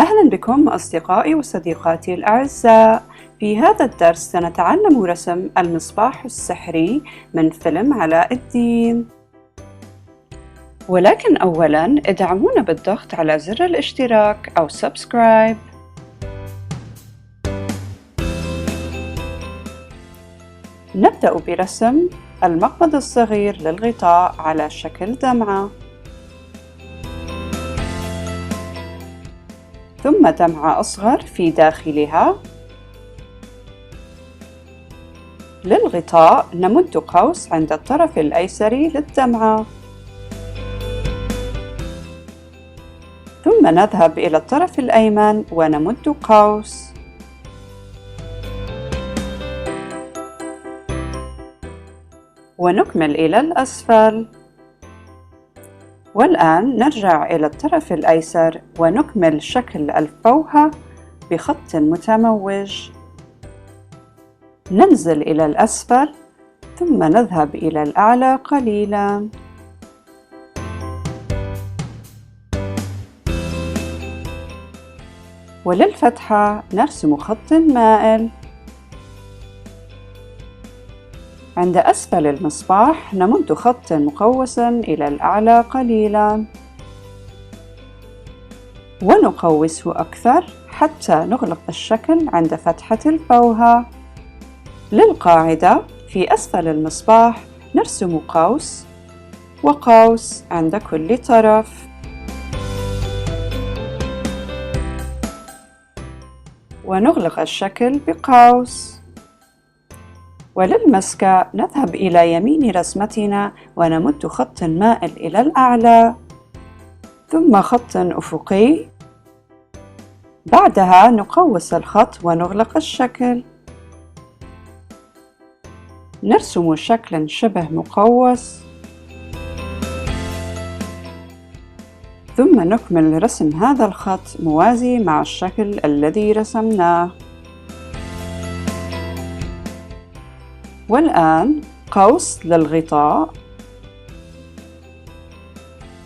أهلا بكم أصدقائي وصديقاتي الأعزاء. في هذا الدرس سنتعلم رسم المصباح السحري من فيلم علاء الدين. ولكن أولاً ادعمونا بالضغط على زر الاشتراك أو سبسكرايب. نبدأ برسم المقبض الصغير للغطاء على شكل دمعة، ثم دمعة أصغر في داخلها. للغطاء نمد قوس عند الطرف الأيسر للدمعة، ثم نذهب إلى الطرف الأيمن ونمد قوس، ونكمل إلى الأسفل. والآن نرجع إلى الطرف الأيسر ونكمل شكل الفوهة بخط متموج. ننزل إلى الأسفل ثم نذهب إلى الأعلى قليلاً. وللفتحة نرسم خط مائل. عند أسفل المصباح نمد خط مقوساً إلى الأعلى قليلاً، ونقوسه أكثر حتى نغلق الشكل عند فتحة الفوهة. للقاعدة في أسفل المصباح نرسم قوس وقوس عند كل طرف، ونغلق الشكل بقوس. وللمسكة نذهب إلى يمين رسمتنا ونمد خط مائل إلى الأعلى، ثم خط أفقي. بعدها نقوس الخط ونغلق الشكل. نرسم شكلاً شبه مقوس، ثم نكمل رسم هذا الخط موازي مع الشكل الذي رسمناه. والآن قوس للغطاء،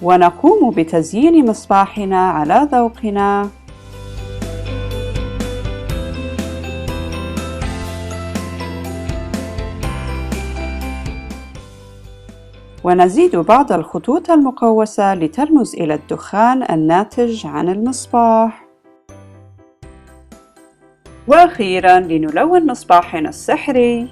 ونقوم بتزيين مصباحنا على ذوقنا. ونزيد بعض الخطوط المقوسة لترمز إلى الدخان الناتج عن المصباح. وأخيراً لنلون مصباحنا السحري.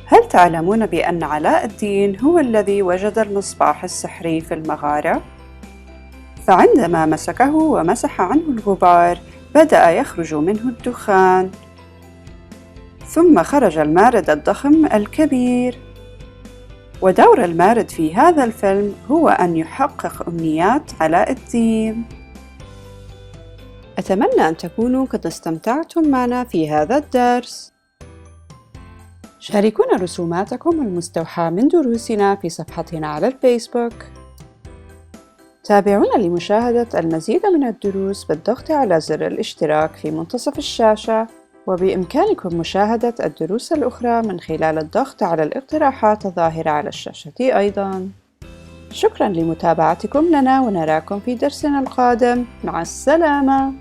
هل تعلمون بأن علاء الدين هو الذي وجد المصباح السحري في المغارة؟ فعندما مسكه ومسح عنه الغبار بدأ يخرج منه الدخان، ثم خرج المارد الضخم الكبير. ودور المارد في هذا الفيلم هو أن يحقق أمنيات علاء الدين. أتمنى أن تكونوا قد استمتعتم معنا في هذا الدرس. شاركونا رسوماتكم المستوحاة من دروسنا في صفحتنا على الفيسبوك. تابعونا لمشاهدة المزيد من الدروس بالضغط على زر الاشتراك في منتصف الشاشة، وبإمكانكم مشاهدة الدروس الأخرى من خلال الضغط على الاقتراحات الظاهرة على الشاشة أيضاً. شكراً لمتابعتكم لنا، ونراكم في درسنا القادم. مع السلامة.